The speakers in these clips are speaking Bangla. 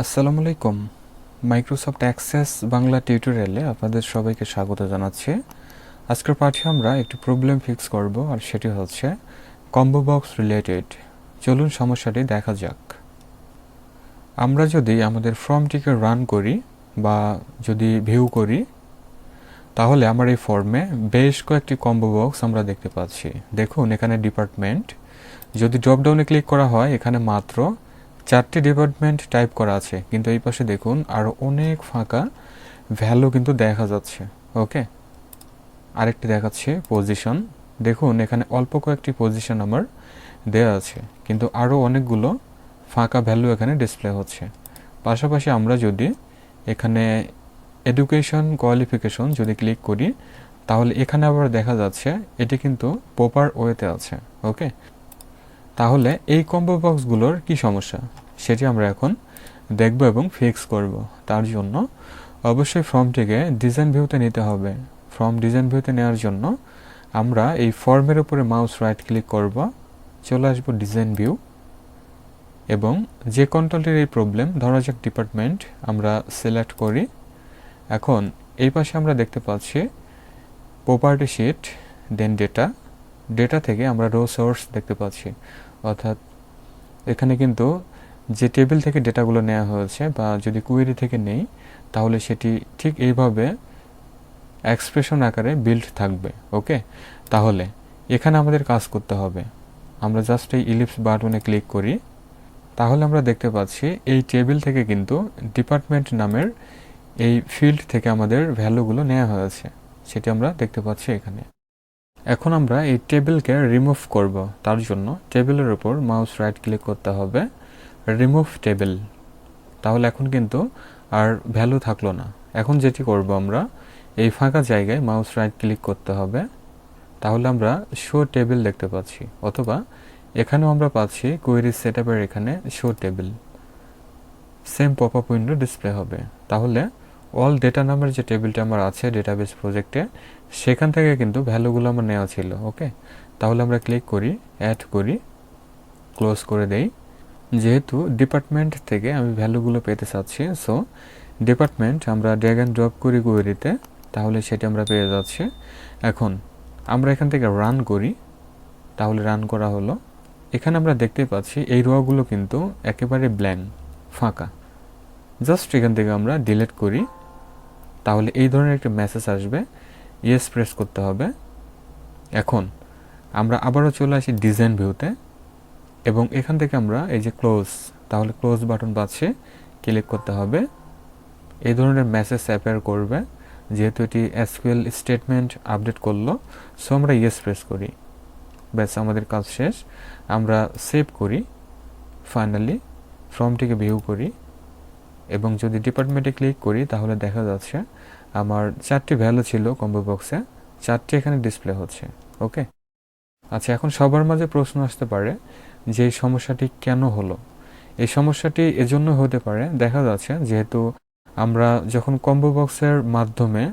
আসসালামু আলাইকুম। মাইক্রোসফট অ্যাক্সেস বাংলা টিউটোরিয়ালে আপনাদের সবাইকে স্বাগত জানাচ্ছি। আজকের পাঠে আমরা একটি প্রবলেম ফিক্স করব, আর সেটি হচ্ছে কম্বো বক্স রিলেটেড। চলুন সমস্যাটি দেখা যাক। আমরা যদি আমাদের ফর্মটিকে রান করি বা যদি ভিউ করি, তাহলে আমার এই ফর্মে বেশ কয়েকটি কম্বো বক্স আমরা দেখতে পাচ্ছি। দেখুন এখানে ডিপার্টমেন্ট, যদি ড্রপডাউনে ক্লিক করা হয় এখানে মাত্র 4টি ডিপার্টমেন্ট টাইপ করা আছে, কিন্তু এই পাশে দেখুন আরও অনেক ফাঁকা ভ্যালু কিন্তু দেখা যাচ্ছে। ওকে, আরেকটি দেখাচ্ছে পজিশন। দেখুন এখানে অল্প কয়েকটি পজিশন আমার দেওয়া আছে, কিন্তু আরও অনেকগুলো ফাঁকা ভ্যালু এখানে ডিসপ্লে হচ্ছে। পাশাপাশি আমরা যদি এখানে এডুকেশন কোয়ালিফিকেশন যদি ক্লিক করি, তাহলে এখানে আবার দেখা যাচ্ছে এটি কিন্তু প্রপার ওয়েতে আছে। ওকে, তাহলে এই কম্বো বক্সগুলোর কি সমস্যা সেটি আমরা এখন দেখব এবং ফিক্স করব। তার জন্য অবশ্যই ফর্মটিকে ডিজাইন ভিউতে নিতে হবে। ফর্ম ডিজাইন ভিউতে নেওয়ার জন্য আমরা এই ফর্মের উপরে মাউস রাইট ক্লিক করব, চলে আসবো ডিজাইন ভিউ, এবং যে কন্ট্রোলটির এই প্রবলেম, ধরা যাক ডিপার্টমেন্ট, আমরা সিলেক্ট করি। এখন এই পাশে আমরা দেখতে পাচ্ছি প্রপার্টি শিট, দেন ডেটা। ডেটা থেকে আমরা রো সোর্স দেখতে পাচ্ছি, অর্থাৎ এখানে কিন্তু যে টেবিল থেকে ডেটাগুলো নেওয়া হয়েছে বা যদি কুয়েরি থেকে নেই, তাহলে সেটি ঠিক এইভাবে এক্সপ্রেশন আকারে বিল্ড থাকবে। ওকে, তাহলে এখানে আমাদের কাজ করতে হবে। আমরা জাস্ট এই ইলিপস বাটনে ক্লিক করি, তাহলে আমরা দেখতে পাচ্ছি এই টেবিল থেকে কিন্তু ডিপার্টমেন্ট নামের এই ফিল্ড থেকে আমাদের ভ্যালুগুলো নেওয়া হয়েছে, সেটি আমরা দেখতে পাচ্ছি এখানে। এখন আমরা এই টেবিলকে রিমুভ করব। তার জন্য টেবিলের উপর মাউস রাইট ক্লিক করতে হবে, রিমুভ টেবিল। তাহলে এখন কিন্তু আর ভ্যালু থাকলো না। এখন যেটি করব, আমরা এই ফাঁকা জায়গায় মাউস রাইট ক্লিক করতে হবে, তাহলে আমরা শো টেবিল দেখতে পাচ্ছি, অথবা এখানেও আমরা পাচ্ছি কোয়েরি সেটআপের এখানে show table, same pop up window display হবে। তাহলে অল ডেটা নামের যে টেবিলটা আমার আছে ডেটাবেস প্রজেক্টে, সেখান থেকে কিন্তু ভ্যালুগুলো আমার নেওয়া ছিল। ওকে, তাহলে আমরা ক্লিক করি, অ্যাড করি, ক্লোজ করে দেই। যেহেতু ডিপার্টমেন্ট থেকে আমি ভ্যালুগুলো পেতে চাচ্ছি, সো ডিপার্টমেন্ট আমরা ড্র্যাগ অ্যান্ড ড্রপ করি কোয়েরিতে, তাহলে সেটা আমরা পেয়ে যাচ্ছি। এখন আমরা এখান থেকে রান করি, তাহলে রান করা হলো। এখানে আমরা দেখতে পাচ্ছি এই রোগুলো কিন্তু একেবারে ব্ল্যাঙ্ক, ফাঁকা। জাস্ট এখান থেকে আমরা ডিলিট করি, তাহলে এই ধরনের একটা মেসেজ আসবে, ইয়েস প্রেস করতে হবে। এখন আমরা আবারও চলে আসি ডিজাইন ভিউতে, এবং এখান থেকে আমরা এই যে ক্লোজ, তাহলে ক্লোজ বাটন পাচ্ছি, ক্লিক করতে হবে। এই ধরনের মেসেজ অ্যাপিয়ার করবে, যেহেতু এটি এসকিউএল স্টেটমেন্ট আপডেট করলো, সো আমরা ইয়েস প্রেস করি। ব্যাস, আমাদের কাজ শেষ। আমরা সেভ করি, ফাইনালি ফর্মটিকে ভিউ করি, এবং যদি ডিপার্টমেন্টে ক্লিক করি, তাহলে দেখা যাচ্ছে আমার 4টি ভ্যালু ছিল কম্বো বক্সে, 4টি এখানে ডিসপ্লে হচ্ছে। ওকে, আচ্ছা, এখন সবার মাঝে প্রশ্ন আসতে পারে যে এই সমস্যাটি কেন হলো। এই সমস্যাটি এজন্য হতে পারে, দেখা যাচ্ছে যেহেতু আমরা যখন কম্বো বক্সের মাধ্যমে,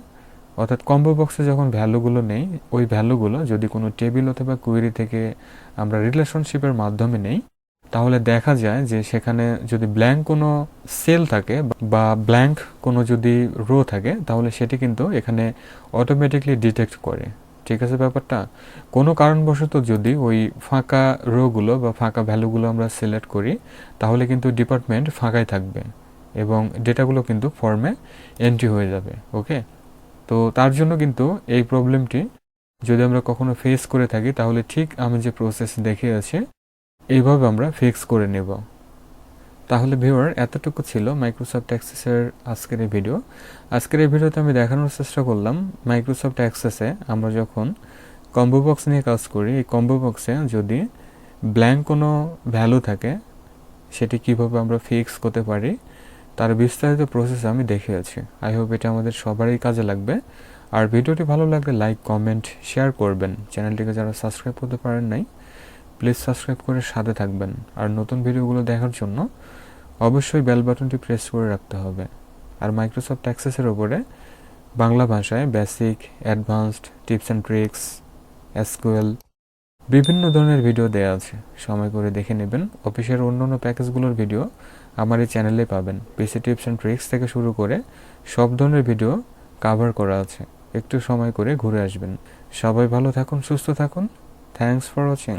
অর্থাৎ কম্বো বক্সে যখন ভ্যালুগুলো নেই, ওই ভ্যালুগুলো যদি কোনো টেবিল অথবা কুয়েরি থেকে আমরা রিলেশনশিপের মাধ্যমে নেই, তাহলে দেখা যায় যে সেখানে যদি ব্ল্যাঙ্ক কোনো সেল থাকে বা ব্ল্যাঙ্ক কোনো যদি রো থাকে, তাহলে সেটি কিন্তু এখানে অটোমেটিকলি ডিটেক্ট করে। ঠিক আছে ব্যাপারটা? কোনো কারণবশত যদি ওই ফাঁকা রোগুলো বা ফাঁকা ভ্যালুগুলো আমরা সিলেক্ট করি, তাহলে কিন্তু ডিপার্টমেন্ট ফাঁকাই থাকবে এবং ডেটাগুলো কিন্তু ফর্মে এন্ট্রি হয়ে যাবে। ওকে, তো তার জন্য কিন্তু এই প্রবলেমটি যদি আমরা কখনো ফেস করে থাকি, তাহলে ঠিক আমি যে প্রসেস দেখিয়েছি এইভাবে আমরা ফিক্স করে নেব। তাহলে ভিউয়ার, এতটুকু ছিল মাইক্রোসফট অ্যাক্সেসের আজকের এই ভিডিও। আজকের এই ভিডিওতে আমি দেখানোর চেষ্টা করলাম মাইক্রোসফট অ্যাক্সেসে আমরা যখন কম্বো বক্স নিয়ে কাজ করি, এই কম্বো বক্সে যদি ব্ল্যাঙ্ক কোনো ভ্যালু থাকে, সেটি কিভাবে আমরা ফিক্স করতে পারি তার বিস্তারিত প্রসেস আমি দেখিয়েছি। আই হোপ এটা আমাদের সবারই কাজে লাগবে। আর ভিডিওটি ভালো লাগলে লাইক, কমেন্ট, শেয়ার করবেন। চ্যানেলটিকে যারা সাবস্ক্রাইব করতে পারেন নাই, প্লিজ সাবস্ক্রাইব করে সাথে থাকবেন। আর নতুন ভিডিওগুলো দেখার জন্য অবশ্যই বেল বাটনটি প্রেস করে রাখতে হবে। আর মাইক্রোসফট অ্যাক্সেসের ওপরে বাংলা ভাষায় basic, advanced, tips and tricks, SQL বিভিন্ন ধরনের ভিডিও দেওয়া আছে, সময় করে দেখে নেবেন। অফিসের অন্য অন্য প্যাকেজগুলোর ভিডিও আমার এই চ্যানেলে পাবেন। পিসি টিপস অ্যান্ড ট্রিক্স থেকে শুরু করে সব ধরনের ভিডিও কাভার করা আছে। একটু সময় করে ঘুরে আসবেন। সবাই ভালো থাকুন, সুস্থ থাকুন। Thanks for watching.